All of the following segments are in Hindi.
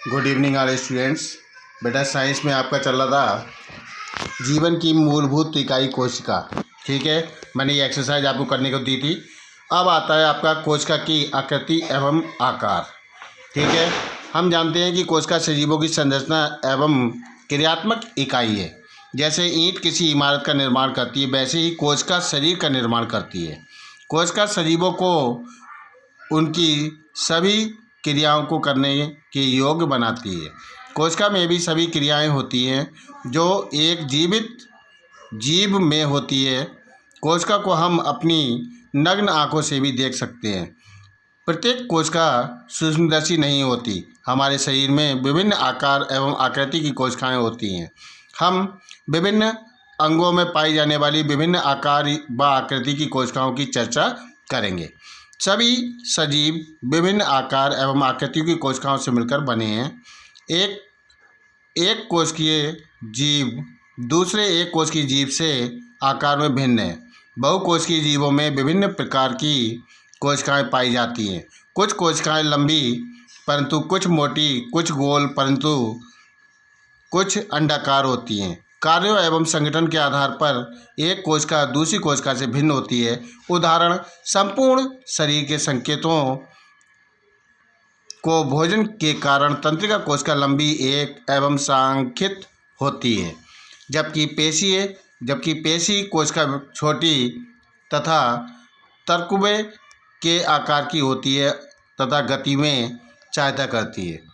Good evening all students. बेटा साइंस में आपका चल रहा था जीवन की मूलभूत इकाई कोशिका। ठीक है, मैंने ये एक्सरसाइज आपको करने को दी थी। अब आता है आपका कोशिका की आकृति एवं आकार। ठीक है, हम जानते हैं कि कोशिका सजीवों की संरचना एवं क्रियात्मक इकाई है। जैसे ईंट किसी इमारत का निर्माण करती है, वैसे ही कोशिका शरीर का निर्माण करती है। कोशिका सजीवों को उनकी सभी क्रियाओं को करने के योग्य बनाती है। कोशिका में भी सभी क्रियाएं होती हैं जो एक जीवित जीव में होती है। कोशिका को हम अपनी नग्न आंखों से भी देख सकते हैं। प्रत्येक कोशिका सूक्ष्मदर्शी नहीं होती। हमारे शरीर में विभिन्न आकार एवं आकृति की कोशिकाएं होती हैं। हम विभिन्न अंगों में पाई जाने वाली विभिन्न आकार व आकृति की कोशिकाओं की चर्चा करेंगे। सभी सजीव विभिन्न आकार एवं आकृति की कोशिकाओं से मिलकर बने हैं। एक कोशिकीय जीव दूसरे एक कोशिकीय जीव से आकार में भिन्न है। बहुकोशिकीय जीवों में विभिन्न प्रकार की कोशिकाएं पाई जाती हैं। कुछ कोशिकाएं लंबी परंतु कुछ मोटी, कुछ गोल परंतु कुछ अंडाकार होती हैं। कार्यों एवं संगठन के आधार पर एक कोशिका दूसरी कोशिका से भिन्न होती है। उदाहरण, संपूर्ण शरीर के संकेतों को भोजन के कारण तंत्रिका कोशिका लंबी एक एवं सांखित होती है, जबकि पेशी कोशिका छोटी तथा तरकुबे के आकार की होती है तथा गति में सहायता करती है।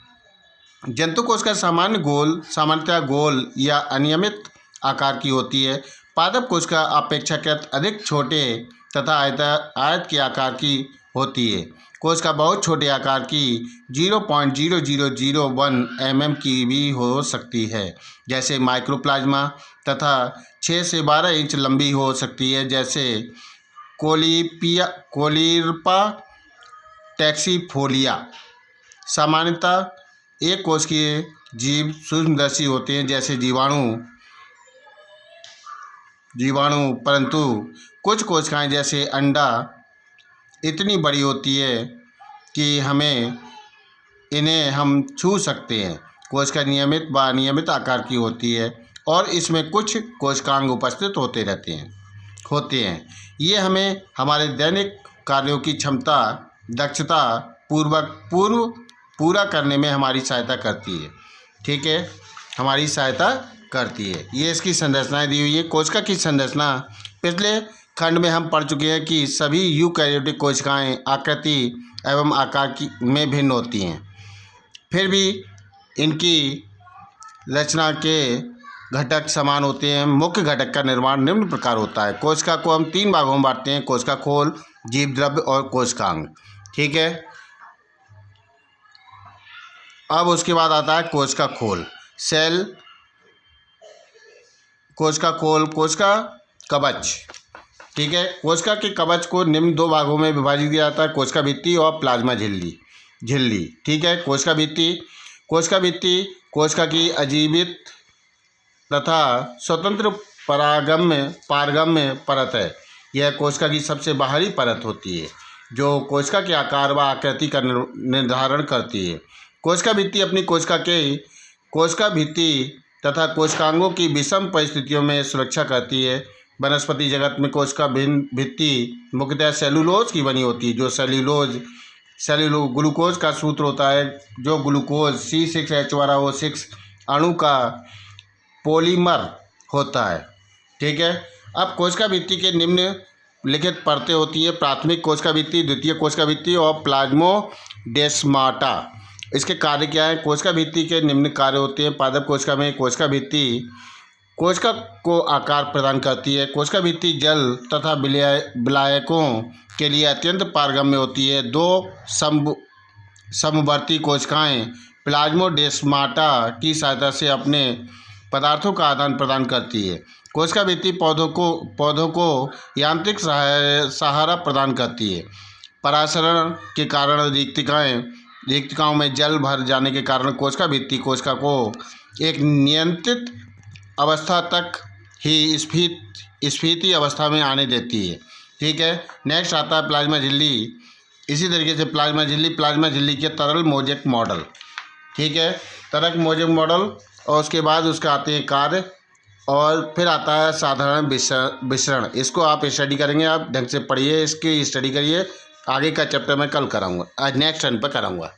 जंतु कोशिका सामान्यतः गोल या अनियमित आकार की होती है। पादप कोशिका अपेक्षाकृत अधिक छोटे तथा आयत के आकार की होती है। कोशिका बहुत छोटे आकार की 0.0001 mm की भी हो सकती है, जैसे माइक्रोप्लाज्मा, तथा 6 से 12 इंच लंबी हो सकती है, जैसे कोलिर्पा टैक्सीफोलिया। सामान्यतः एक कोशिकीय जीव सूक्ष्मदर्शी होते हैं, जैसे जीवाणु, परंतु कुछ कोशिकाएं जैसे अंडा इतनी बड़ी होती है कि इन्हें हम छू सकते हैं। कोशिका नियमित व अनियमित आकार की होती है और इसमें कुछ कोशिकांग उपस्थित होते हैं। ये हमें हमारे दैनिक कार्यों की क्षमता दक्षता पूरा करने में हमारी सहायता करती है। ठीक है, हमारी सहायता करती है। ये इसकी संरचनाएं दी हुई है। कोशिका की संरचना पिछले खंड में हम पढ़ चुके हैं कि सभी यूकैरियोटिक कोशिकाएं आकृति एवं आकार में भिन्न होती हैं, फिर भी इनकी रचना के घटक समान होते हैं। मुख्य घटक का निर्माण निम्न प्रकार होता है। कोशिका को हम 3 भागों में बांटते हैं: कोशिका खोल, जीव द्रव्य और कोशिकांग। ठीक है, अब उसके बाद आता है कोशिका खोल, सेल, कोशिका खोल, कोशिका कवच। ठीक है, कोशिका के कवच को निम्न 2 भागों में विभाजित किया जाता है: कोशिका भित्ति और प्लाज्मा झिल्ली। ठीक है, कोशिका भित्ति कोशिका की अजीवित तथा स्वतंत्र पारगम्य परत है। यह कोशिका की सबसे बाहरी परत होती है जो कोशिका के आकार व आकृति का निर्धारण करती है। कोशिका भित्ति अपनी कोशिका भित्ति तथा कोशिकांगों की विषम परिस्थितियों में सुरक्षा करती है। वनस्पति जगत में कोशिका भित्ति मुख्यतः सेलुलोज की बनी होती है, जो ग्लूकोज का सूत्र होता है, जो ग्लूकोज C6H12O6 अणु का पॉलीमर होता है। ठीक है, अब कोशिका भित्ति के निम्नलिखित परतें होती है: प्राथमिक कोशिका भित्ति, द्वितीय कोशिका भित्ति और प्लाज्मोडेस्माटा। इसके कार्य क्या है? कोशिका भित्ति के निम्न कार्य होते हैं। पादप कोशिका में कोशिका भित्ति कोशिका को आकार प्रदान करती है। कोशिका भित्ति जल तथा विलायकों के लिए अत्यंत पारगम्य होती है। 2 समवर्ती कोशिकाएं प्लाज्मोडेस्माटा की सहायता से अपने पदार्थों का आदान प्रदान करती है। कोशिका भित्ति पौधों को यांत्रिक सहारा प्रदान करती है। परासरण के कारण रिक्तिकाओं में जल भर जाने के कारण कोशिका भित्ति कोशिका को एक नियंत्रित अवस्था तक ही स्फीति अवस्था में आने देती है। ठीक है, नेक्स्ट आता है प्लाज्मा झिल्ली। इसी तरीके से प्लाज्मा झिल्ली के तरल मोज़ेक मॉडल। ठीक है। तरक मोजेक मॉडल और उसके बाद उसका आते हैं कार्य और फिर आता है साधारण विसरण। इसको आप स्टडी करेंगे, आप ढंग से पढ़िए, इसकी स्टडी करिए। आगे का चैप्टर मैं कल कराऊंगा, आज नेक्स्ट टर्न पर कराऊंगा।